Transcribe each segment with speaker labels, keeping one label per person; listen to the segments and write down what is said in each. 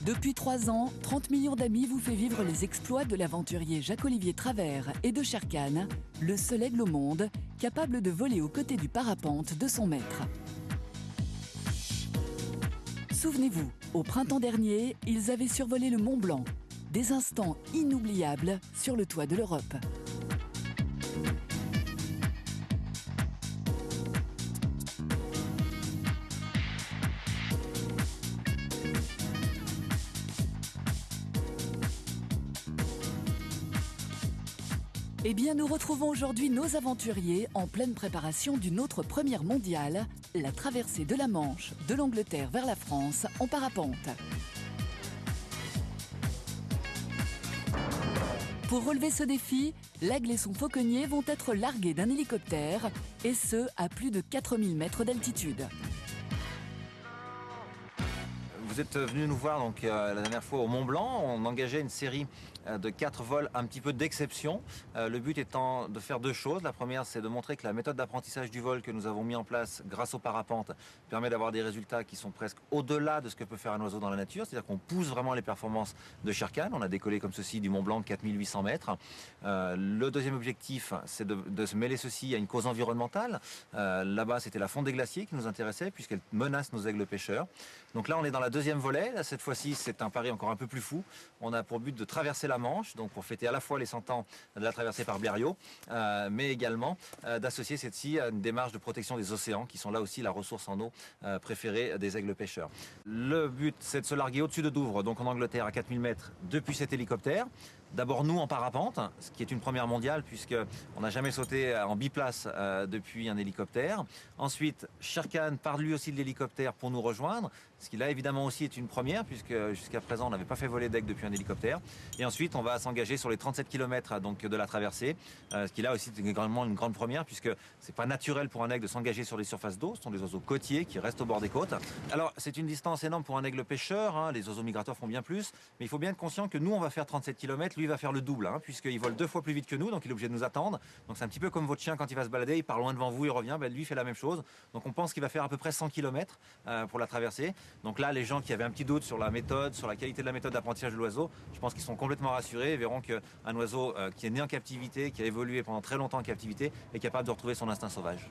Speaker 1: Depuis 3 ans, 30 millions d'amis vous fait vivre les exploits de l'aventurier Jacques-Olivier Travers et de Sherkan, le seul aigle au monde capable de voler aux côtés du parapente de son maître. Souvenez-vous, au printemps dernier, ils avaient survolé le Mont Blanc. Des instants inoubliables sur le toit de l'Europe. Eh bien, nous retrouvons aujourd'hui nos aventuriers en pleine préparation d'une autre première mondiale, la traversée de la Manche, de l'Angleterre vers la France en parapente. Pour relever ce défi, l'aigle et son fauconnier vont être largués d'un hélicoptère, et ce, à plus de 4000 mètres d'altitude.
Speaker 2: Vous êtes venu nous voir donc, la dernière fois au Mont Blanc. On engageait une série de 4 vols un petit peu d'exception. Le but étant de faire 2 choses. La première, c'est de montrer que la méthode d'apprentissage du vol que nous avons mis en place grâce au parapente permet d'avoir des résultats qui sont presque au-delà de ce que peut faire un oiseau dans la nature. C'est-à-dire qu'on pousse vraiment les performances de Sherkan. On a décollé comme ceci du Mont Blanc de 4800 mètres. Le deuxième objectif, c'est de se mêler ceci à une cause environnementale. Là-bas, c'était la fonte des glaciers qui nous intéressait puisqu'elle menace nos aigles pêcheurs. Donc là, on est dans la deuxième volet. Là, cette fois-ci, c'est un pari encore un peu plus fou. On a pour but de traverser la Manche, donc pour fêter à la fois les 100 ans de la traversée par Blériot, mais également d'associer cette-ci à une démarche de protection des océans, qui sont là aussi la ressource en eau préférée des aigles pêcheurs. Le but, c'est de se larguer au-dessus de Douvres, donc en Angleterre, à 4000 mètres, depuis cet hélicoptère. D'abord nous en parapente, ce qui est une première mondiale, puisqu'on n'a jamais sauté en biplace depuis un hélicoptère. Ensuite, Sherkan part lui aussi de l'hélicoptère pour nous rejoindre, ce qui là évidemment aussi est une première, puisque jusqu'à présent on n'avait pas fait voler d'aigle depuis un hélicoptère. Et ensuite on va s'engager sur les 37 km donc, de la traversée, ce qui là aussi est également une grande première, puisque c'est pas naturel pour un aigle de s'engager sur les surfaces d'eau, ce sont des oiseaux côtiers qui restent au bord des côtes. Alors c'est une distance énorme pour un aigle pêcheur, hein, les oiseaux migrateurs font bien plus, mais il faut bien être conscient que nous on va faire 37 km, lui va faire le double, hein, puisqu'il vole 2 fois plus vite que nous, donc il est obligé de nous attendre. Donc c'est un petit peu comme votre chien quand il va se balader, il part loin devant vous, il revient, ben, lui fait la même chose. Donc on pense qu'il va faire à peu près 100 km pour la traversée. Donc là, les gens qui avaient un petit doute sur la méthode, sur la qualité de la méthode d'apprentissage de l'oiseau, je pense qu'ils sont complètement rassurés et verront qu'un oiseau qui est né en captivité, qui a évolué pendant très longtemps en captivité, est capable de retrouver son instinct sauvage.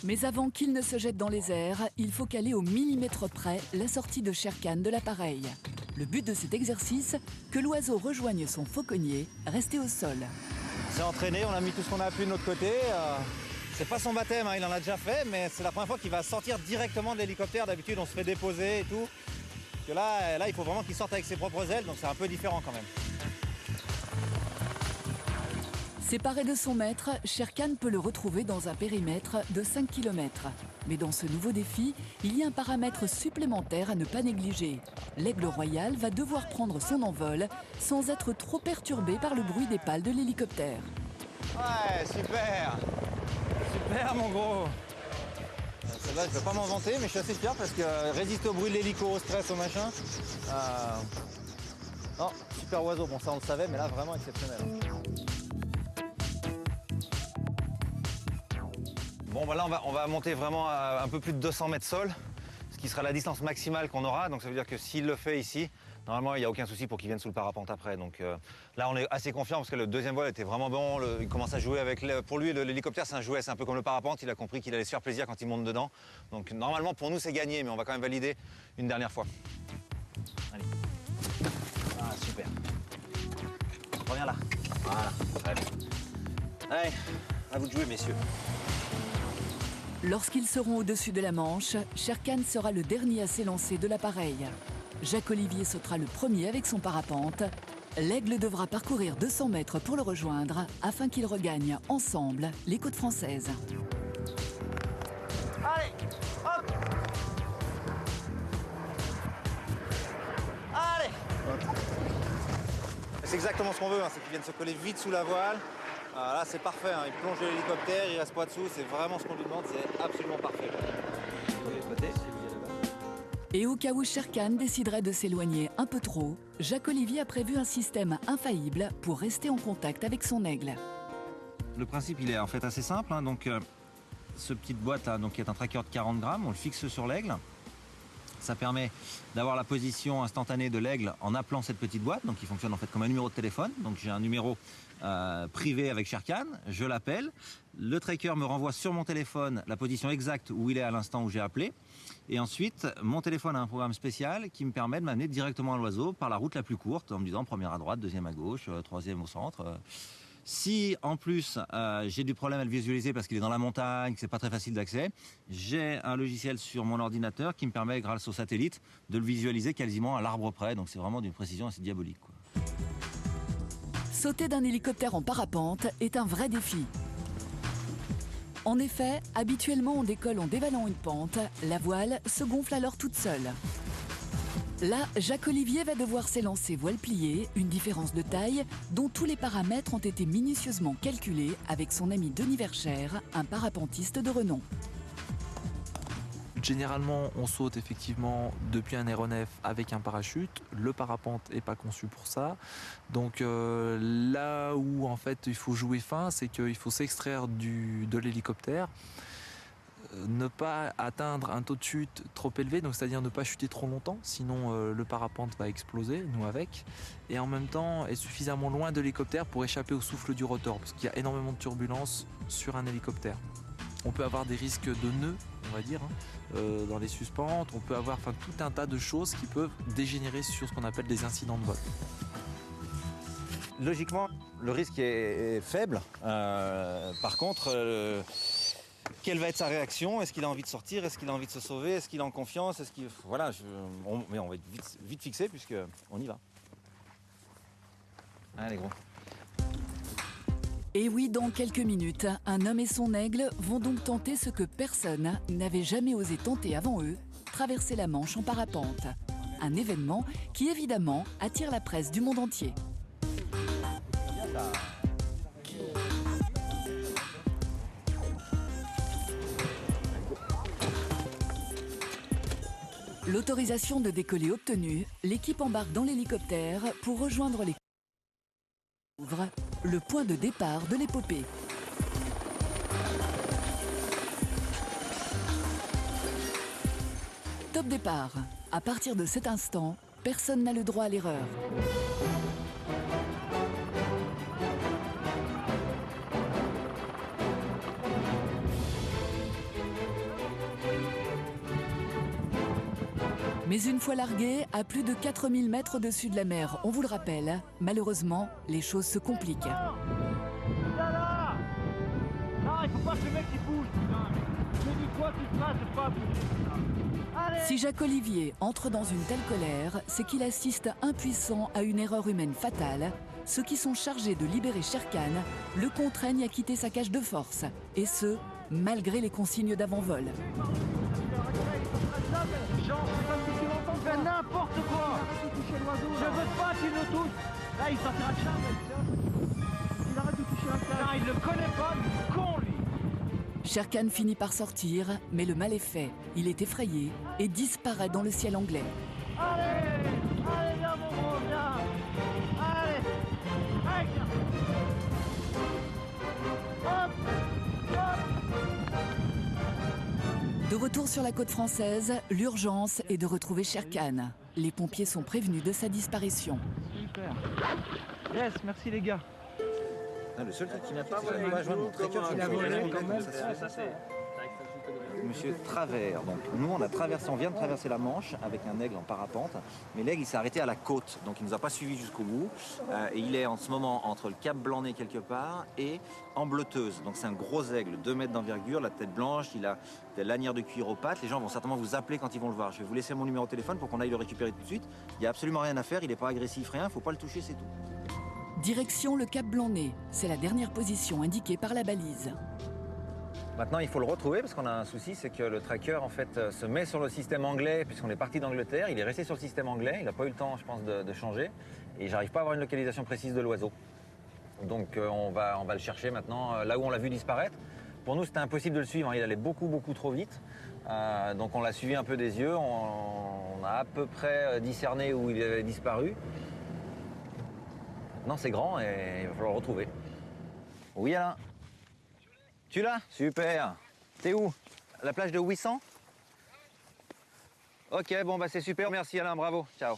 Speaker 1: Mais avant qu'il ne se jette dans les airs, il faut caler au millimètre près la sortie de Sherkan de l'appareil. Le but de cet exercice, que l'oiseau rejoigne son fauconnier, resté au sol.
Speaker 2: On s'est entraîné, on a mis tout ce qu'on a pu de notre côté. C'est pas son baptême, hein, il en a déjà fait, mais c'est la première fois qu'il va sortir directement de l'hélicoptère. D'habitude, on se fait déposer et tout. Que là, il faut vraiment qu'il sorte avec ses propres ailes, donc c'est un peu différent quand même.
Speaker 1: Séparé de son maître, Sherkan peut le retrouver dans un périmètre de 5 km. Mais dans ce nouveau défi, il y a un paramètre supplémentaire à ne pas négliger. L'aigle royal va devoir prendre son envol sans être trop perturbé par le bruit des pales de l'hélicoptère.
Speaker 2: Ouais, super! Super mon gros! Celle-là, je ne vais pas m'en vanter, mais je suis assez fier parce que résister au bruit de l'hélico, au stress, au machin. Non, super oiseau, bon ça on le savait, mais là vraiment exceptionnel. Bon bah là on va monter vraiment à un peu plus de 200 mètres sol, ce qui sera la distance maximale qu'on aura. Donc ça veut dire que s'il le fait ici, normalement il n'y a aucun souci pour qu'il vienne sous le parapente après. Donc là on est assez confiant parce que le deuxième vol était vraiment bon. Il commence à jouer avec pour lui l'hélicoptère, c'est un jouet, c'est un peu comme le parapente. Il a compris qu'il allait se faire plaisir quand il monte dedans. Donc normalement pour nous c'est gagné, mais on va quand même valider une dernière fois. Allez. Ah super. Reviens là. Voilà. Allez, à vous de jouer messieurs.
Speaker 1: Lorsqu'ils seront au-dessus de la Manche, Sherkan sera le dernier à s'élancer de l'appareil. Jacques-Olivier sautera le premier avec son parapente. L'aigle devra parcourir 200 mètres pour le rejoindre afin qu'ils regagnent ensemble les côtes françaises.
Speaker 2: Allez, hop! Allez! C'est exactement ce qu'on veut, hein, c'est qu'ils viennent se coller vite sous la voile. Là c'est parfait, hein. Il plonge de l'hélicoptère, il reste pas dessous, c'est vraiment ce qu'on lui demande, c'est absolument parfait.
Speaker 1: Et au cas où Sherkan déciderait de s'éloigner un peu trop, Jacques-Olivier a prévu un système infaillible pour rester en contact avec son aigle.
Speaker 2: Le principe il est en fait assez simple, hein. Donc ce petite boîte là, donc, qui est un tracker de 40 grammes, on le fixe sur l'aigle. Ça permet d'avoir la position instantanée de l'aigle en appelant cette petite boîte, donc il fonctionne en fait comme un numéro de téléphone. Donc j'ai un numéro privé avec Sherkan, je l'appelle, le tracker me renvoie sur mon téléphone la position exacte où il est à l'instant où j'ai appelé, et ensuite mon téléphone a un programme spécial qui me permet de m'amener directement à l'oiseau par la route la plus courte, en me disant première à droite, deuxième à gauche, troisième au centre. Si en plus j'ai du problème à le visualiser parce qu'il est dans la montagne, que c'est pas très facile d'accès, j'ai un logiciel sur mon ordinateur qui me permet, grâce au satellite, de le visualiser quasiment à l'arbre près. Donc c'est vraiment d'une précision assez diabolique, quoi.
Speaker 1: Sauter d'un hélicoptère en parapente est un vrai défi. En effet, habituellement on décolle en dévalant une pente, la voile se gonfle alors toute seule. Là, Jacques-Olivier va devoir s'élancer voile pliée, une différence de taille dont tous les paramètres ont été minutieusement calculés avec son ami Denis Vercher, un parapentiste de renom.
Speaker 3: Généralement, on saute effectivement depuis un aéronef avec un parachute. Le parapente n'est pas conçu pour ça. Donc là où en fait il faut jouer fin, c'est qu'il faut s'extraire de l'hélicoptère, ne pas atteindre un taux de chute trop élevé, donc c'est-à-dire ne pas chuter trop longtemps, sinon le parapente va exploser, nous avec, et en même temps être suffisamment loin de l'hélicoptère pour échapper au souffle du rotor, parce qu'il y a énormément de turbulences sur un hélicoptère. On peut avoir des risques de nœuds, on va dire, dans les suspentes, on peut avoir tout un tas de choses qui peuvent dégénérer sur ce qu'on appelle des incidents de vol.
Speaker 2: Logiquement, le risque est faible. Par contre, quelle va être sa réaction? Est-ce qu'il a envie de sortir? Est-ce qu'il a envie de se sauver? Est-ce qu'il est en confiance? Voilà, mais on va être vite fixé puisqu'on y va. Allez, gros.
Speaker 1: Et oui, dans quelques minutes, un homme et son aigle vont donc tenter ce que personne n'avait jamais osé tenter avant eux, traverser la Manche en parapente. Un événement qui, évidemment, attire la presse du monde entier. L'autorisation de décoller obtenue, l'équipe embarque dans l'hélicoptère pour rejoindre les... le point de départ de l'épopée. Top départ. À partir de cet instant, personne n'a le droit à l'erreur. Mais une fois largué, à plus de 4000 mètres au-dessus de la mer, on vous le rappelle, malheureusement, les choses se compliquent.
Speaker 4: Là non, il faut pas que le mec il bouge, putain. Je dis quoi qu'il se passe, de pas bouger. Allez.
Speaker 1: Si Jacques-Olivier entre dans une telle colère, c'est qu'il assiste impuissant à une erreur humaine fatale. Ceux qui sont chargés de libérer Sherkan le contraignent à quitter sa cage de force, et ce, malgré les consignes d'avant-vol.
Speaker 4: Jean, c'est comme si tu l'entends faire n'importe quoi. Je veux pas qu'il le touche. Là, il sortira de chambre. Il arrête de toucher la cage. Non, il le connaît pas, il est con, lui.
Speaker 1: Sherkan finit par sortir, mais le mal est fait. Il est effrayé et disparaît dans le ciel anglais.
Speaker 4: Allez, allez, viens, mon gros, viens. Allez, allez, viens. Hop, hop.
Speaker 1: De retour sur la côte française, l'urgence est de retrouver Sherkan. Les pompiers sont prévenus de sa disparition.
Speaker 4: Super. Yes, merci les gars.
Speaker 2: Le seul truc qui m'a fait, c'est que je pas joindre mon tracker. Monsieur Travers. Donc nous on vient de traverser la Manche avec un aigle en parapente, mais l'aigle il s'est arrêté à la côte, donc il nous a pas suivis jusqu'au bout. Et il est en ce moment entre le Cap Blanc-Nez quelque part et en Bleuteuse. Donc c'est un gros aigle, 2 mètres d'envergure, la tête blanche, il a des lanières de cuir aux pattes. Les gens vont certainement vous appeler quand ils vont le voir. Je vais vous laisser mon numéro de téléphone pour qu'on aille le récupérer tout de suite. Il n'y a absolument rien à faire, il n'est pas agressif, rien, il ne faut pas le toucher, c'est tout.
Speaker 1: Direction le Cap Blanc-Nez. C'est la dernière position indiquée par la balise.
Speaker 2: Maintenant, il faut le retrouver parce qu'on a un souci, c'est que le tracker en fait se met sur le système anglais puisqu'on est parti d'Angleterre. Il est resté sur le système anglais, il n'a pas eu le temps, je pense, de changer. Et j'arrive pas à avoir une localisation précise de l'oiseau. Donc on va le chercher maintenant là où on l'a vu disparaître. Pour nous, c'était impossible de le suivre, hein. Il allait beaucoup trop vite. Donc on l'a suivi un peu des yeux, on a à peu près discerné où il avait disparu. Maintenant, c'est grand et il va falloir le retrouver. Oui, Alain? Tu l'as? Super. T'es où? La plage de 800? Ok, bon bah c'est super, merci Alain, bravo, ciao.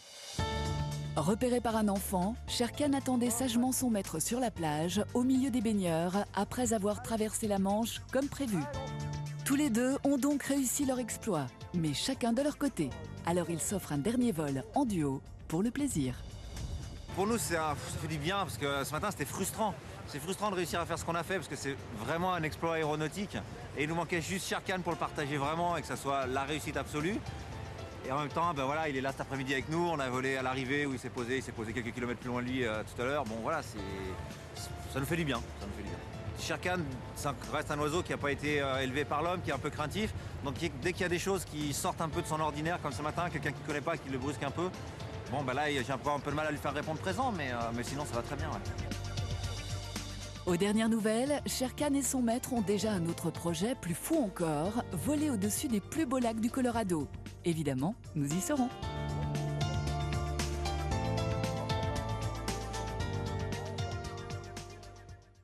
Speaker 1: Repéré par un enfant, Sherkan attendait sagement son maître sur la plage, au milieu des baigneurs, après avoir traversé la Manche comme prévu. Tous les deux ont donc réussi leur exploit, mais chacun de leur côté. Alors ils s'offrent un dernier vol en duo pour le plaisir.
Speaker 2: Pour nous, ça fait du bien parce que ce matin, c'était frustrant. C'est frustrant de réussir à faire ce qu'on a fait parce que c'est vraiment un exploit aéronautique. Et il nous manquait juste Sherkan pour le partager vraiment et que ça soit la réussite absolue. Et en même temps, ben voilà, il est là cet après-midi avec nous. On a volé à l'arrivée où il s'est posé quelques kilomètres plus loin de lui tout à l'heure. Bon voilà, ça nous fait du bien. Ça nous fait du bien. Sherkan, ça reste un oiseau qui n'a pas été élevé par l'homme, qui est un peu craintif. Donc dès qu'il y a des choses qui sortent un peu de son ordinaire, comme ce matin, quelqu'un qui ne connaît pas, qui le brusque un peu, bon ben là, j'ai un peu de mal à lui faire répondre présent, mais sinon ça va très bien. Ouais.
Speaker 1: Aux dernières nouvelles, Sherkan et son maître ont déjà un autre projet plus fou encore, voler au-dessus des plus beaux lacs du Colorado. Évidemment, nous y serons.